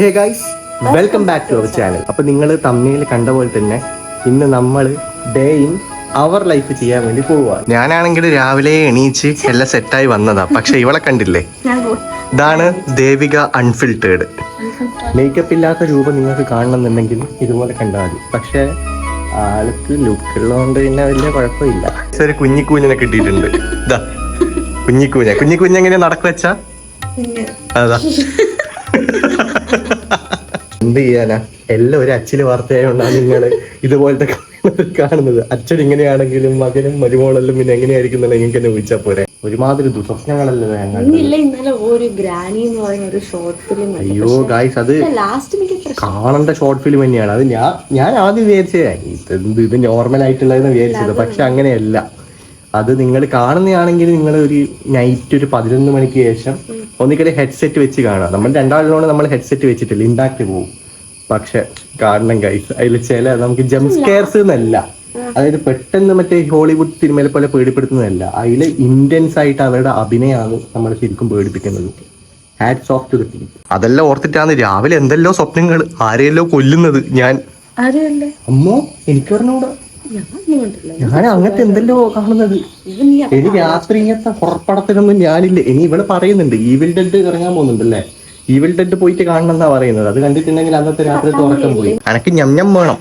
Hey guys, welcome back to our channel. അപ്പൊ നിങ്ങൾ തമ്മിൽ കണ്ട പോലെ തന്നെ ഇന്ന് നമ്മൾ ഡേ ഇൻ അവർ ലൈഫ് ചെയ്യാൻ വേണ്ടി പോവുക. ഞാനാണെങ്കിൽ രാവിലെ എണീച്ച് എല്ലാം സെറ്റായി വന്നതാ. പക്ഷെ ഇവളെ കണ്ടില്ലേ, ഇതാണ് ദേവിക അൺഫിൽറ്റേർഡ്. മേക്കപ്പ് ഇല്ലാത്ത രൂപം നിങ്ങൾക്ക് കാണണമെന്നുണ്ടെങ്കിൽ ഇതുപോലെ കണ്ടാൽ മതി. പക്ഷെ ആൾക്ക് ലുക്ക് ഉള്ളതുകൊണ്ട് പിന്നെ വലിയ കുഴപ്പമില്ല. ഒരു കുഞ്ഞിക്കൂഞ്ഞിനെ കിട്ടിയിട്ടുണ്ട്. ഇതാ കുഞ്ഞിക്കൂഞ്ഞ എങ്ങനെയാ നടക്കുവെച്ചാ അതാ. എന്ത് ചെയ്യാനാ, എല്ലാം ഒരു അച്ഛന് വാർത്തയായോണ്ടാണ് നിങ്ങള് ഇതുപോലത്തെ കാണുന്നത്. അച്ഛൻ ഇങ്ങനെയാണെങ്കിലും മകനും മരുമോളെല്ലാം പിന്നെ എങ്ങനെയായിരിക്കും നിങ്ങൾക്ക് തന്നെ ചോദിച്ചാൽ പോരെ. ഒരുമാതിരി ദുസ്വപ്നങ്ങളല്ലേ ഞങ്ങൾ. അയ്യോ ഗായ്സ്, അത് കാണേണ്ട ഷോർട്ട് ഫിലിം തന്നെയാണ്. അത് ഞാൻ ആദ്യം വിചാരിച്ചത് ഇത് നോർമൽ ആയിട്ടുള്ളതെന്ന് വിചാരിച്ചത്. പക്ഷെ അങ്ങനെയല്ല. അത് നിങ്ങൾ കാണുന്നതാണെങ്കിൽ നിങ്ങൾ ഒരു നൈറ്റ് ഒരു 11 മണിക്ക് ശേഷം ഒന്നിക്കലും ഹെഡ്സെറ്റ് വെച്ച് കാണാം. നമ്മൾ രണ്ടാളിനോട് നമ്മൾ ഹെഡ്സെറ്റ് വെച്ചിട്ടില്ല, ഇമ്പാക്ട് പോകും. പക്ഷെ കാണണം ഗൈസ്. അതിൽ ചില നമുക്ക് ജംപ് സ്കെയർസ് എന്നല്ല, അതായത് പെട്ടെന്ന് മറ്റേ ഹോളിവുഡ് സിനിമയിലെ പോലെ പേടിപ്പെടുത്തുന്നതല്ല. അതിൽ ഇന്റൻസ് ആയിട്ട് അവരുടെ അഭിനയമാണ് നമ്മൾ ശരിക്കും പേടിപ്പിക്കുന്നത്. Hats off to the team. അതെല്ലാം ഓർത്തിട്ടാണ് രാവിലെ എന്തെല്ലോ സ്വപ്നങ്ങൾ, ആരെയല്ലോ കൊല്ലുന്നത്. ഞാൻ അമ്മോ എനിക്ക് പറഞ്ഞൂടാ, ഞാൻ അങ്ങനത്തെ എന്തെല്ലോ കാണുന്നത്. ഇനി രാത്രി ഇങ്ങനത്തെ പുറപ്പടത്തിനൊന്നും ഞാനില്ല. ഇനി ഇവിടെ പറയുന്നുണ്ട് ഈവിൽ ഡെഡ് ഇറങ്ങാൻ പോകുന്നുണ്ടല്ലേ, ഈവിൽ ഡെഡ് പോയിട്ട് കാണണം എന്നാ പറയുന്നത്. അത് കണ്ടിട്ടുണ്ടെങ്കിൽ അന്നത്തെ രാത്രി ഉറക്കം പോയി. എനക്ക് ഞം വേണം,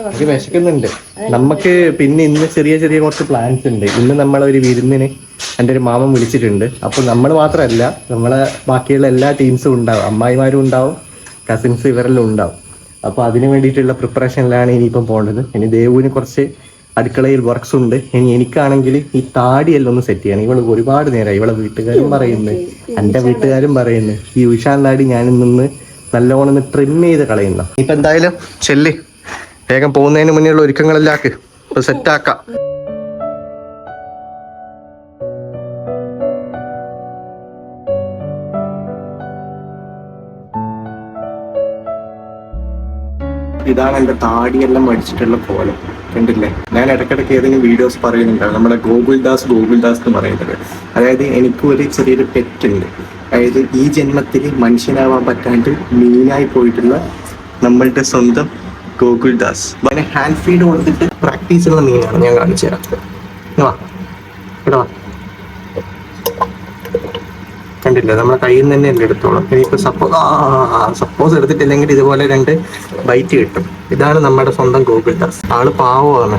എനിക്ക് വിശക്കുന്നുണ്ട്. നമുക്ക് പിന്നെ ഇന്ന് ചെറിയ ചെറിയ കുറച്ച് പ്ലാൻസ് ഉണ്ട്. ഇന്ന് നമ്മളൊരു വിരുന്നിന് എൻ്റെ ഒരു മാമൻ വിളിച്ചിട്ടുണ്ട്. അപ്പൊ നമ്മൾ മാത്രമല്ല, നമ്മളെ ബാക്കിയുള്ള എല്ലാ ടീംസും ഉണ്ടാവും. അമ്മായിമാരും ഉണ്ടാവും, കസിൻസ് ഇവരെല്ലാം ഉണ്ടാവും. അപ്പൊ അതിന് വേണ്ടിയിട്ടുള്ള പ്രിപ്പറേഷനിലാണ് ഇനിയിപ്പം പോകേണ്ടത്. ഇനി ദേവുവിന് കുറച്ച് അടുക്കളയിൽ വർക്ക്സ് ഉണ്ട്. ഇനി എനിക്കാണെങ്കിൽ ഈ താടിയെല്ലാം ഒന്ന് സെറ്റ് ചെയ്യണം. ഇവള് ഒരുപാട് നേരമായി, ഇവളെ വീട്ടുകാരും പറയുന്നു, എൻ്റെ വീട്ടുകാരും പറയുന്നു ഈ ഉഷാൻ താടി ഞാൻ നിന്ന് നല്ലോണം ട്രിം ചെയ്ത് കളയുന്ന. ഇപ്പൊ എന്തായാലും ചെല്ല്, വേഗം പോകുന്നതിന് മുന്നേ ഉള്ള ഒരുക്കങ്ങളെല്ലാം ആക്ക്, സെറ്റാക്കാം. ഇതാണ് എൻ്റെ താടിയെല്ലാം മടിച്ചിട്ടുള്ള കോലം, കണ്ടില്ലേ? ഞാൻ ഇടയ്ക്കിടയ്ക്ക് ഏതെങ്കിലും വീഡിയോസ് പറയുന്നുണ്ടാവും നമ്മുടെ ഗോകുൽദാസ് എന്ന് പറയുന്നത്. അതായത് എനിക്ക് ഒരു ചെറിയൊരു പെറ്റ് ഉണ്ട്. അതായത് ഈ ജന്മത്തിൽ മനുഷ്യനാവാൻ പറ്റാണ്ട് മീനായി പോയിട്ടുള്ള നമ്മളുടെ സ്വന്തം ഗോകുൽദാസ്. അങ്ങനെ ഹാൻഡ് ഫീഡ് കൊടുത്തിട്ട് പ്രാക്ടീസ് ഉള്ള മീനാണ് ഞാൻ കാണിച്ചു തരാം. കേട്ടോ, കണ്ടില്ലേ, നമ്മളെ കയ്യിൽ നിന്ന് തന്നെ എല്ലാം എടുത്തോളാം. ഇനിയിപ്പോൾ സപ്പോസ് എടുത്തിട്ടില്ലെങ്കിൽ ഇതുപോലെ 2 ബൈറ്റ് കിട്ടും. ഇതാണ് നമ്മുടെ സ്വന്തം ഗോകുൽദാസ്. ആള് പാവമാണ്.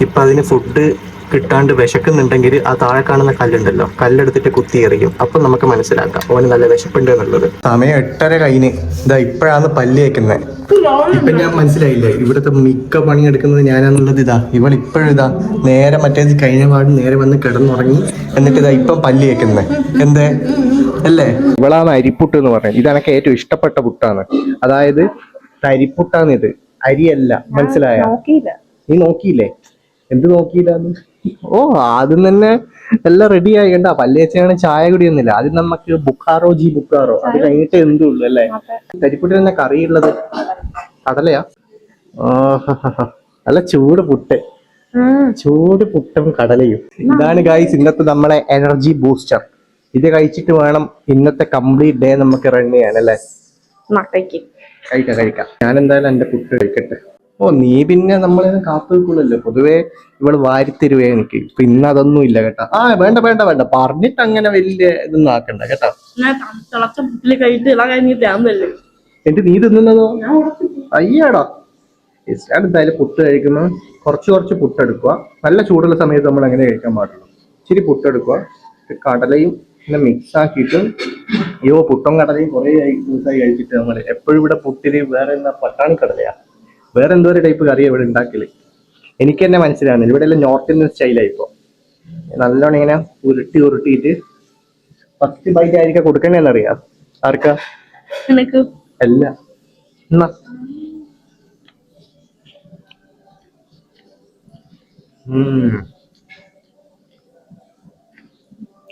ഇപ്പൊ അതിന് ഫുഡ് കിട്ടാണ്ട് വിശക്കുന്നുണ്ടെങ്കിൽ ആ താഴെ കാണുന്ന കല്ലുണ്ടല്ലോ, കല്ലെടുത്തിട്ട് കുത്തി എറിയും. അപ്പൊ നമുക്ക് മനസ്സിലാക്കാം ഓന് നല്ല വിശപ്പുണ്ട് എന്നുള്ളത്. സമയം 8:30 കഴിഞ്ഞ് ഇതാ ഇപ്പോഴാണ് പല്ല് കേൾക്കുന്നത്. ഇപ്പൊ ഞാൻ മനസ്സിലായില്ലേ, ഇവിടുത്തെ മിക്ക പണിയെടുക്കുന്നത് ഞാനാന്നുള്ളത്. ഇവളിപ്പോഴും നേരെ മറ്റേത് കഴിഞ്ഞ പാട് നേരെ വന്ന് കിടന്നുറങ്ങി. എന്നിട്ട് ഇപ്പം പല്ല് കേൾക്കുന്നത് എന്തേ അല്ലേ? ഇവളാണ് അരിപ്പുട്ട് എന്ന് പറയുന്നത്. ഇതെനിക്ക് ഏറ്റവും ഇഷ്ടപ്പെട്ട പുട്ടാണ്. അതായത് അരിപ്പുട്ടാണ് ഇത്, അരിയല്ല. മനസ്സിലായ? നീ നോക്കിയില്ലേ? എന്ത് നോക്കിയില്ലാന്ന്? ഓ, ആദ്യം തന്നെ എല്ലാം റെഡി ആയി. കണ്ട, പല്ലേച്ചാണ് ചായ കുടിയൊന്നുമില്ല. ആദ്യം നമുക്ക് ബുക്കാറോ അത് കഴിഞ്ഞിട്ട് എന്തുള്ളൂ അല്ലേ? അരിപ്പുട്ടിൽ തന്നെ കറിയുള്ളത് കടലയാ. നല്ല ചൂട് പുട്ടും കടലയും. ഇതാണ് ഗൈസ് ഇന്നത്തെ നമ്മളെ എനർജി ബൂസ്റ്റർ. ഇത് കഴിച്ചിട്ട് വേണം ഇന്നത്തെ കംപ്ലീറ്റ് ഡേ നമുക്ക് റൺ ചെയ്യാൻ അല്ലേ? കഴിക്കാം. ഞാൻ എന്തായാലും എന്റെ പുട്ട് കഴിക്കട്ടെ. ഓ, നീ പിന്നെ നമ്മളെ കാത്തു വെക്കൂലല്ലോ. പൊതുവേ ഇവള് വാരിത്തരുവേ എനിക്ക്. പിന്നെ അതൊന്നും ഇല്ല കേട്ടാ. വേണ്ട പറഞ്ഞിട്ട് അങ്ങനെ വലിയ ഇതൊന്നും ആക്കണ്ട കേട്ടാ. എന്നിട്ട് നീ തിന്നുന്നതോ? അയ്യാടാ. എന്തായാലും പുട്ട് കഴിക്കുമ്പോൾ കുറച്ച് പുട്ടെടുക്കുക. നല്ല ചൂടുള്ള സമയത്ത് നമ്മൾ അങ്ങനെ കഴിക്കാൻ പാടുള്ളൂ. ഇച്ചിരി പുട്ടെടുക്കുക, കടലയും പിന്നെ മിക്സ് ആക്കിയിട്ട്. അയ്യോ, പുട്ടും കടലയും കുറേ ദിവസമായി കഴിച്ചിട്ട്. നമ്മൾ എപ്പോഴും ഇവിടെ പുട്ടിന് വേറെ എന്താ പട്ടാണി കടലയാ, വേറെ എന്തോ ഒരു ടൈപ്പ് കറിയാ ഇവിടെ ഉണ്ടാക്കല്. എനിക്ക് തന്നെ മനസ്സിലാവുന്നില്ല. ഇവിടെ എല്ലാം നോർത്ത് ഇന്ത്യൻ സ്റ്റൈലായി. ഇപ്പൊ നല്ലോണം ഇങ്ങനെ ഉരുട്ടിയിട്ട് ഫസ്റ്റ് ബൈറ്റ് ആയിരിക്കും കൊടുക്കണേന്നറിയാം. ആർക്കാ? അല്ല, എന്നാ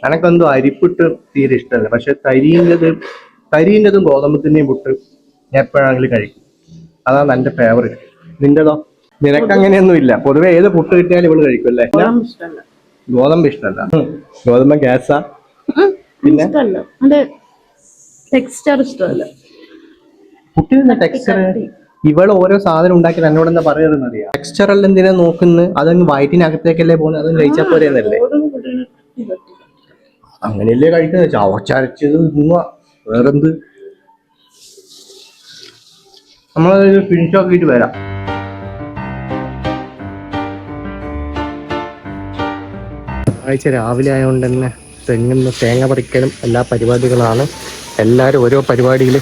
എനക്കെന്തോ അരിപ്പുട്ട് തീരെ ഇഷ്ടമല്ല. പക്ഷെ തരീൻ്റെതും ഗോതമ്പത്തിന്റെയും പുട്ട് ഞാൻ എപ്പോഴാണെങ്കിലും കഴിക്കും. അതാണ് എന്റെ ഫേവറേറ്റ്. നിന്റെതോ? നിനക്ക് അങ്ങനെയൊന്നും ഇല്ല. പൊതുവെ ഏത് പുട്ട് കിട്ടിയാലും ഇവള് കഴിക്കും അല്ലേ? ഗോതമ്പ് ഇഷ്ടമല്ല. ഗോതമ്പ് ഗ്യാസാ. പിന്നെ ടെക്സ്ചർ ഇഷ്ടമല്ല. കുട്ടിയുടെ ടെക്സ്ചർ ഇവള് ഓരോ സാധനം ഉണ്ടാക്കി എന്നോടെന്താ പറയുന്നറിയാം. ടെക്സ്ചറെല്ലാം എന്തിനാ നോക്കുന്നത്? അതങ്ങ് വയറ്റിനകത്തേക്കല്ലേ പോകുന്നത്, അതങ്ങ് കഴിച്ചാൽ പോരെന്നല്ലേ. അങ്ങനെയല്ലേ കഴിക്കുന്നത്, ചവച്ചരച്ചത് വേറെന്ത്. നമ്മളത് ഫിനിഷ് ആക്കിയിട്ട് വരാം. ആഴ്ച രാവിലെ ആയതുകൊണ്ട് തന്നെ തെങ്ങിന്ന് തേങ്ങ പറിക്കലും എല്ലാ പരിപാടികളാണ്. എല്ലാവരും ഓരോ പരിപാടിയിൽ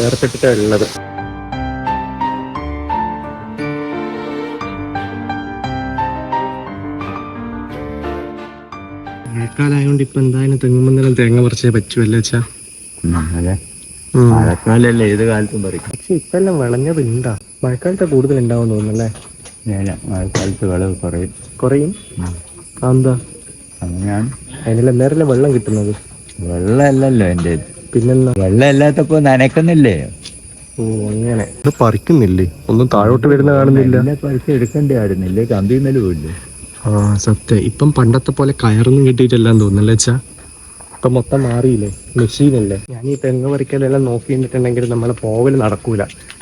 ഏർപ്പെട്ടിട്ടാണ് ഉള്ളത്. മഴക്കാലമായതുകൊണ്ട് ഇപ്പൊ എന്തായാലും തെങ്ങുമ്പന്തെല്ലാം തേങ്ങ പറിച്ചേ പറ്റുമല്ലേ വെച്ചാ. മഴക്കാലല്ലേ ഏത് കാലത്തും പറിക്കും. പക്ഷെ ഇപ്പൊ എല്ലാം വിളഞ്ഞതുണ്ടാ. മഴക്കാലത്ത് കൂടുതൽ ഉണ്ടാവും തോന്നുന്നല്ലേ. മഴക്കാലത്ത് വിളവ് കുറയും. എന്താ അങ്ങനെയാണ്. അതിനെല്ലാം നേരല്ലേ വെള്ളം കിട്ടുന്നത്? വെള്ളമല്ലല്ലോ എൻ്റെ. പിന്നെന്താ? വെള്ളം ഇല്ലാത്തപ്പോ നനക്കുന്നില്ലേ? ഓ അങ്ങനെ. ഇത് പറിക്കുന്നില്ലേ? ഒന്നും താഴോട്ട് വരുന്ന കാണുന്നില്ല. പറിച്ച് എടുക്കേണ്ടി ആയിരുന്നില്ലേ? കമ്പിന്നല് പോയില്ലേ? ആ സത്യം. ഇപ്പം പണ്ടത്തെ പോലെ കയറൊന്നും കിട്ടിയിട്ടെല്ലാം തോന്നുന്നല്ലേ വെച്ചാ. ഇപ്പൊ മൊത്തം മാറിയില്ലേ, മെഷീനല്ലേ. ഞാൻ ഈ തെങ്ങ് പറിക്കലെല്ലാം നോക്കിയിട്ടുണ്ടെങ്കിൽ നമ്മളെ പോവൽ നടക്കൂല.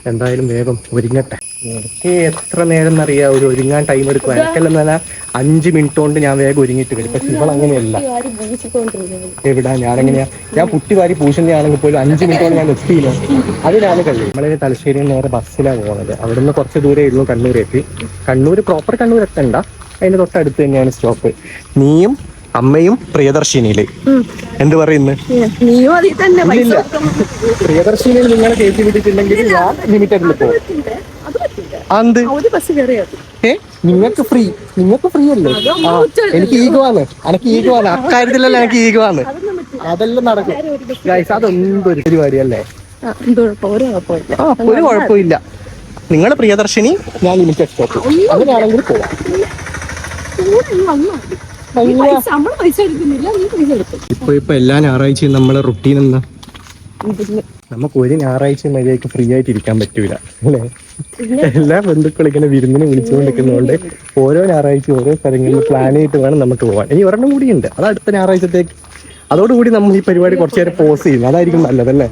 എന്തായാലും വേഗം ഒരുങ്ങട്ടെ. എനിക്ക് എത്ര നേരം എന്നറിയാം ഒരു ഒരുങ്ങാൻ ടൈം എടുക്കും. എനിക്കെല്ലാം തന്നെ 5 മിനിറ്റ് കൊണ്ട് ഞാൻ വേഗം ഒരുങ്ങിയിട്ട് വരും. പക്ഷെ ഇവളങ്ങനെയല്ല. എവിടാ ഞാനെങ്ങനെയാ? ഞാൻ കുട്ടി വാരി പൂശുന്നതാണെങ്കിൽ പോലും 5 മിനിറ്റ് കൊണ്ട് ഞാൻ എത്തിയില്ല. അതിനാണ് കഴിയും. നമ്മളെ തലശ്ശേരിയിൽ നേരെ ബസ്സിലാണ് പോകുന്നത്. അവിടുന്ന് കുറച്ച് ദൂരെ ആയിരുന്നു കണ്ണൂരെത്തി. കണ്ണൂർ പ്രോപ്പർ കണ്ണൂർ എത്തണ്ട, അതിന്റെ തൊട്ടടുത്ത് തന്നെയാണ് സ്റ്റോപ്പ്. നീയും അമ്മയും പ്രിയദർശിനിയില്. എന്ത് പറയുന്നു? പ്രിയദർശിനിയിൽ നിങ്ങളെ കയറ്റി വിട്ടിട്ടുണ്ടെങ്കിൽ ഞാൻ ലിമിറ്റഡിൽ പോകും. നിങ്ങൾക്ക് ഫ്രീ അല്ലേ? ആ എനിക്ക് ഈഗോ ആണ്. അക്കാര്യത്തിലല്ല എനിക്ക് ഈഗോ ആണ്. അതെല്ലാം നടക്കും. അതൊന്നും ഒരു പരിപാടിയല്ലേ. ഒരു കുഴപ്പമില്ല. നിങ്ങൾ പ്രിയദർശിനി, ഞാൻ ലിമിറ്റഡ് സ്റ്റോപ്പ്. അങ്ങനെയാണെങ്കിൽ പോവാം. ഇപ്പൊ എല്ലാ ഞായറാഴ്ചയും നമ്മളെ റുട്ടീൻ എന്താ? നമുക്ക് ഒരു ഞായറാഴ്ച മര്യാദക്ക് ഫ്രീ ആയിട്ട് ഇരിക്കാൻ പറ്റൂല അല്ലേ? എല്ലാ ബന്ധുക്കളും ഇങ്ങനെ വിരുന്നിന് വിളിച്ചുകൊണ്ടിരിക്കുന്നതുകൊണ്ട് ഓരോ ഞായറാഴ്ച ഓരോ സ്ഥലങ്ങളിൽ പ്ലാൻ ചെയ്തിട്ട് വേണം നമുക്ക് പോകാൻ. ഇനി ഒരെണ്ണം കൂടിയുണ്ട്, അത് അടുത്ത ഞായറാഴ്ചത്തേക്ക്. അതോടുകൂടി നമ്മൾ ഈ പരിപാടി കുറച്ചു നേരം പോസ് ചെയ്യും. അതായിരിക്കും നല്ലതല്ലേ.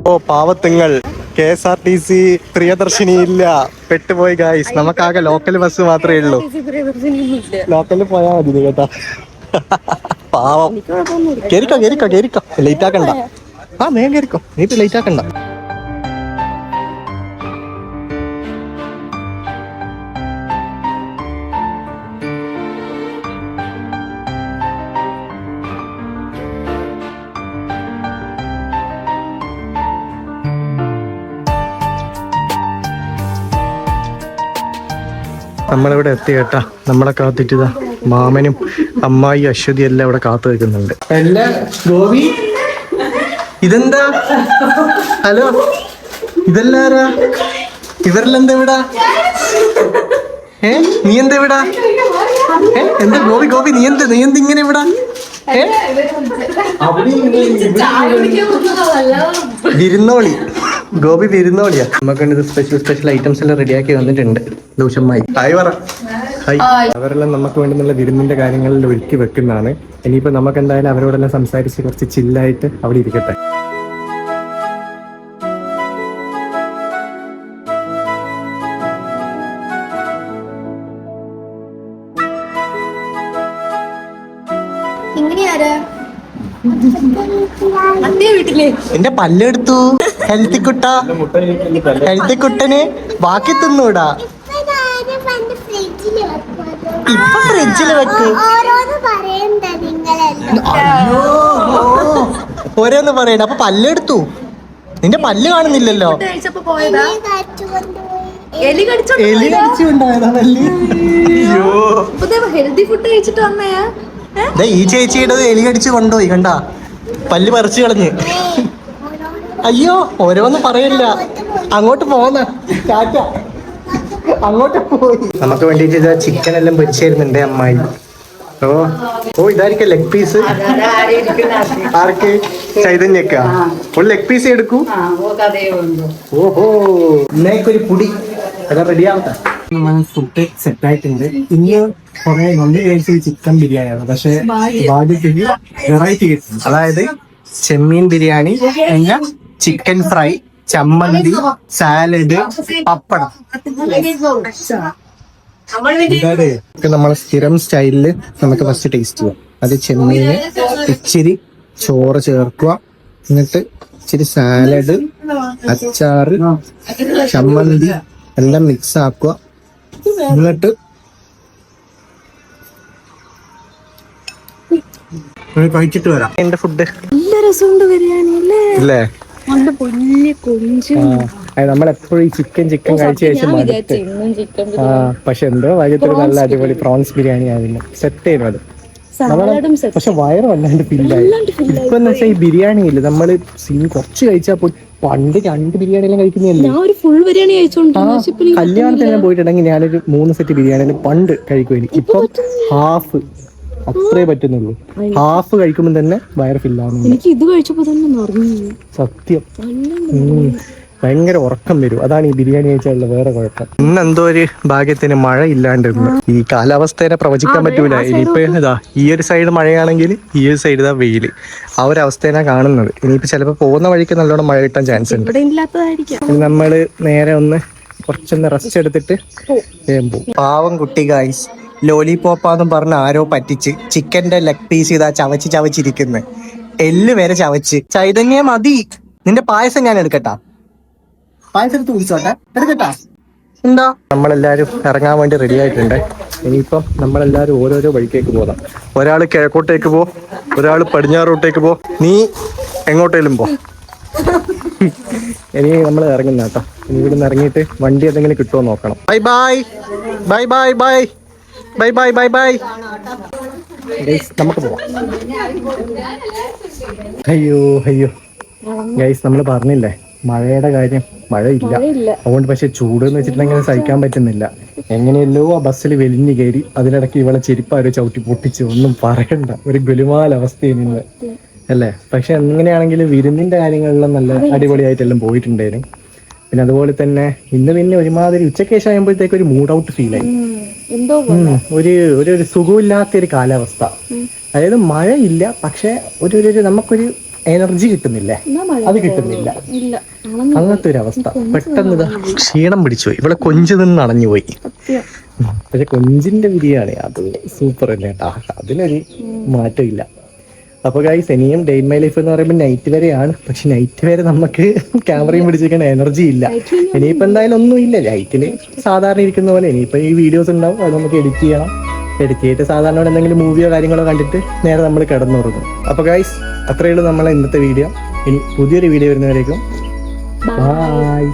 ഓ പാവത്തുങ്ങൾ, KSRTC പ്രിയദർശിനി ഇല്ല, പെട്ടുപോയി ഗായ്സ്. നമുക്കാകെ ലോക്കൽ ബസ് മാത്രമേ ഉള്ളൂ. ലോക്കലിൽ പോയാ മതി കേട്ടാ. പാവം. കേറിക്കോ ലേറ്റ് ആക്കണ്ട. വേഗം കേറിക്കോ, നീ ലേറ്റ് ആക്കണ്ട. നമ്മളിവിടെ എത്തി കേട്ടാ. നമ്മളെ കാത്തിട്ടതാ മാമനും അമ്മായി അശ്വതി എല്ലാം ഇവിടെ കാത്തു വെക്കുന്നുണ്ട്. ഗോപി ഇതെന്താ? ഹലോ, ഇതെല്ലാരാ? ഇവരെല്ലാം ഇവിടാ? നീ എന്താ ഇവിടാ? എന്താ ഗോപി നീ എന്ത് ഇങ്ങനെ ഇവിടാ? വിരുന്നോളി, ഗോപി വിരുന്നോളിയാ. നമുക്കുണ്ട് സ്പെഷ്യൽ ഐറ്റംസ് എല്ലാം റെഡിയാക്കി വന്നിട്ടുണ്ട്. ദൂഷമായി ഹായ് പറ. ഹായ്. അവരെല്ലാം നമുക്ക് വേണ്ടുന്നുള്ള വിരുന്നിന്റെ കാര്യങ്ങളിൽ ഒരുക്കി വെക്കുന്നതാണ്. ഇനിയിപ്പോ നമുക്ക് എന്തായാലും അവരോടെല്ലാം സംസാരിച്ച് കുറച്ച് ചില്ലായിട്ട് അവിടെ ഇരിക്കട്ടെ. എന്റെ പല്ലെടുത്തു. ഹെൽത്തി കുട്ടന് ബാക്കി തിന്നൂടാ. ഇപ്പൊ ഫ്രിഡ്ജില് വെക്ക്. ഓരോന്ന് പറയണ്ട. അപ്പൊ പല്ലെടുത്തു. നിന്റെ പല്ല് കാണുന്നില്ലല്ലോ. എലി കടിച്ചുണ്ടായതാ പല്ല്. ഹെൽത്തി ഫുഡ് കഴിച്ചിട്ട് വന്നയാ. ഈ ചേച്ചിയുടെ എലി കടിച്ച് കൊണ്ടുപോയി കണ്ടാ, പല്ല് പറിച്ചു കളഞ്ഞ്. അയ്യോ ഓരോന്നും പറയല്ല. അങ്ങോട്ട് പോന്ന ടാറ്റ. അങ്ങോട്ട് പോയി. നമുക്ക് വേണ്ടിട്ട് ഇതാ ചിക്കൻ എല്ലാം പൊരിച്ചിരുന്നുണ്ട് അമ്മായി. ഓ ഇതായിരിക്കും ലെഗ് പീസ്. ആർക്ക്? ചൈതന്യക്ക ഒരു ലെഗ് പീസ് എടുക്കൂ. ഓഹോ ഇന്നേക്കൊരു പുടി അതൊക്കെ റെഡി ആവട്ടെ. നമ്മൾ ഫുഡ് സെറ്റ് ആയിട്ടുണ്ട്. ഇന്ന് കുറെ നമ്മൾ കഴിച്ചത് ചിക്കൻ ബിരിയാണിയാണ്, പക്ഷെ ഭാഗ്യത്തിന് വെറൈറ്റി കിട്ടും. അതായത് ചെമ്മീൻ ബിരിയാണി, പിന്നെ ചിക്കൻ ഫ്രൈ, ചമ്മന്തി, സാലഡ്, പപ്പടം. നമ്മളെ സ്ഥിരം സ്റ്റൈലില് നമുക്ക് ഫസ്റ്റ് ടേസ്റ്റ് ചെയ്യാം. അത് ചെമ്മീന് ഇച്ചിരി ചോറ് ചേർക്കുക, എന്നിട്ട് ഇച്ചിരി സാലഡ്, അച്ചാറ്, ചമ്മന്തി എല്ലാം മിക്സ് ആക്കുക. എന്നിട്ട് കഴിച്ചിട്ട് വരാം. എന്റെ ഫുഡ് നല്ല രസമുണ്ട് ബിരിയാണി അല്ലേ? നല്ല പൊന്നിയ കൊഞ്ചും. നമ്മളെപ്പോഴും ഈ ചിക്കൻ കഴിച്ച ശേഷം മടുത്ത്. പക്ഷെ എന്തോ ഭാഗ്യത്തിന് നല്ല അടിപൊളി പ്രോൺസ് ബിരിയാണി ആയിരുന്നു. സെറ്റ് ചെയ്യുന്നു അത്. പക്ഷെ വയറ് വല്ലാണ്ട് ഫില്ലായി. ഇപ്പൊ എന്ന് വെച്ചാൽ ഈ ബിരിയാണി ഇല്ല, നമ്മള് കുറച്ച് കഴിച്ചാൽ പണ്ട് 2 ബിരിയാണി എല്ലാം കഴിക്കുന്നതല്ലേ. ഞാൻ ഒരു ഫുൾ ബിരിയാണി കഴിച്ചോണ്ട് കല്യാണത്തിന് ഞാൻ പോയിട്ടുണ്ടെങ്കിൽ ഞാനൊരു 3 സെറ്റ് ബിരിയാണി പണ്ട് കഴിക്കുമായിരുന്നു. ഇപ്പൊ ഹാഫ് അത്രേ പറ്റുന്നുള്ളൂ. ഹാഫ് കഴിക്കുമ്പോൾ തന്നെ വയറ് ഫില്ലാവുന്നു. എനിക്ക് ഇത് കഴിച്ചപ്പോ തന്നെ നിറഞ്ഞു. സത്യം ഭയങ്കര ഉറക്കം വരും. അതാണ് ഈ ബിരിയാണി കഴിച്ചാലുള്ള വേറെ കുഴപ്പം. ഇന്ന് എന്തോ ഒരു ഭാഗ്യത്തിന് മഴ ഇല്ലാണ്ടിരുന്നു. ഈ കാലാവസ്ഥയെ പ്രവചിക്കാൻ പറ്റൂല. ഇനിയിപ്പോ ഇതാ ഈ ഒരു സൈഡ് മഴയാണെങ്കിൽ ഈ ഒരു സൈഡ് ഇതാ വെയില്. ആ ഒരു അവസ്ഥയാണ് കാണുന്നത്. ഇനിയിപ്പോ ചിലപ്പോ പോകുന്ന വഴിക്ക് നല്ലോണം മഴ കിട്ടാൻ ചാൻസ് ഉണ്ട്. നമ്മള് നേരെ കുറച്ചൊന്ന് റെസ്റ്റ് എടുത്തിട്ട് പോകും. പാവം കുട്ടി ഗായ്സ്, ലോലിപോപ്പാന്നും പറഞ്ഞ് ആരോ പറ്റിച്ച് ചിക്കന്റെ ലെഗ് പീസ് ഇതാ ചവച്ചിരിക്കുന്നു. എല്ല് വരെ ചവച്ച്. ചൈതന്യ മതി, നിന്റെ പായസം ഞാൻ എടുക്കട്ടാ? പായസം എടുത്ത് കുടിച്ചോട്ടെ, എടുക്കട്ടാ? എന്താ? നമ്മളെല്ലാരും ഇറങ്ങാൻ വേണ്ടി റെഡി ആയിട്ടുണ്ട്. ഇനിയിപ്പം നമ്മളെല്ലാരും ഓരോരോ വഴിക്കേക്ക് പോകാം. ഒരാള് കിഴക്കോട്ടേക്ക് പോ, ഒരാള് പടിഞ്ഞാറോട്ടേക്ക് പോ, നീ എങ്ങോട്ടേലും പോ. ഇനി നമ്മൾ ഇറങ്ങുന്ന കേട്ടോ. ഇനി ഇവിടുന്ന് ഇറങ്ങിയിട്ട് വണ്ടി എന്തെങ്കിലും കിട്ടുമോ നോക്കണം. Bye bye bye bye bye bye bye bye bye. നമുക്ക് പോവാം. അയ്യോ ഗൈസ്, നമ്മൾ പറഞ്ഞില്ലേ മഴയുടെ കാര്യം. മഴയില്ല, അതുകൊണ്ട് പക്ഷെ ചൂട് എന്ന് വെച്ചിട്ടുണ്ടെങ്കിൽ സഹിക്കാൻ പറ്റുന്നില്ല. എങ്ങനെയല്ലോ ആ ബസ്സിൽ വെലിഞ്ഞു കയറി. അതിനിടയ്ക്ക് ഇവളെ ചെരുപ്പാരോ ചവിട്ടി പൊട്ടിച്ച്, ഒന്നും പറയണ്ട. ഒരു ഗുലുമാല അവസ്ഥയാണ് അല്ലേ? പക്ഷെ എങ്ങനെയാണെങ്കിലും വിരുന്നിന്റെ കാര്യങ്ങളെല്ലാം നല്ല അടിപൊളിയായിട്ടെല്ലാം പോയിട്ടുണ്ടായിരുന്നു. പിന്നെ അതുപോലെ തന്നെ ഇന്ന് പിന്നെ ഒരുമാതിരി ഉച്ചയ്ക്ക് ശേഷം ആകുമ്പോഴത്തേക്ക് ഒരു മൂഡ് ഔട്ട് ഫീൽ ആയി. ഒരു സുഖമില്ലാത്തൊരു കാലാവസ്ഥ. അതായത് മഴയില്ല, പക്ഷെ നമുക്കൊരു എനർജി കിട്ടുന്നില്ലേ, അത് കിട്ടുന്നില്ല. അങ്ങനത്തെ ഒരു അവസ്ഥ. പെട്ടെന്ന് ക്ഷീണം പിടിച്ചുപോയി. ഇവിടെ കൊഞ്ച് നിന്ന് അണഞ്ഞുപോയി. പക്ഷെ കൊഞ്ചിന്റെ ബിരിയാണി അത് സൂപ്പർ അല്ലേ കേട്ടാ, അതിനൊരു മാറ്റം ഇല്ല. അപ്പൊ ഗൈസ്, ഇനിയും ഡേ ഇൻ മൈ ലൈഫ് എന്ന് പറയുമ്പോൾ നൈറ്റ് വരെയാണ്. പക്ഷെ നൈറ്റ് വരെ നമുക്ക് ക്യാമറയും പിടിച്ചിരിക്കാൻ എനർജി ഇല്ല. ഇനിയിപ്പോ എന്തായാലും ഒന്നും ഇല്ല. നൈറ്റില് സാധാരണ ഇരിക്കുന്ന പോലെ ഇനിയിപ്പോ ഈ വീഡിയോസ് ഉണ്ടാവും, അത് നമുക്ക് എഡിറ്റ് ചെയ്യണം. എഡിറ്റ് ചെയ്തിട്ട് സാധാരണ എന്തെങ്കിലും മൂവിയോ കാര്യങ്ങളോ കണ്ടിട്ട് നേരെ നമ്മൾ കിടന്നുറങ്ങും. അപ്പൊ ഗൈസ്, അത്രയേ ഉള്ളൂ നമ്മളെ ഇന്നത്തെ വീഡിയോ. ഇനി പുതിയൊരു വീഡിയോ വരുന്നവരേക്കും ബൈ.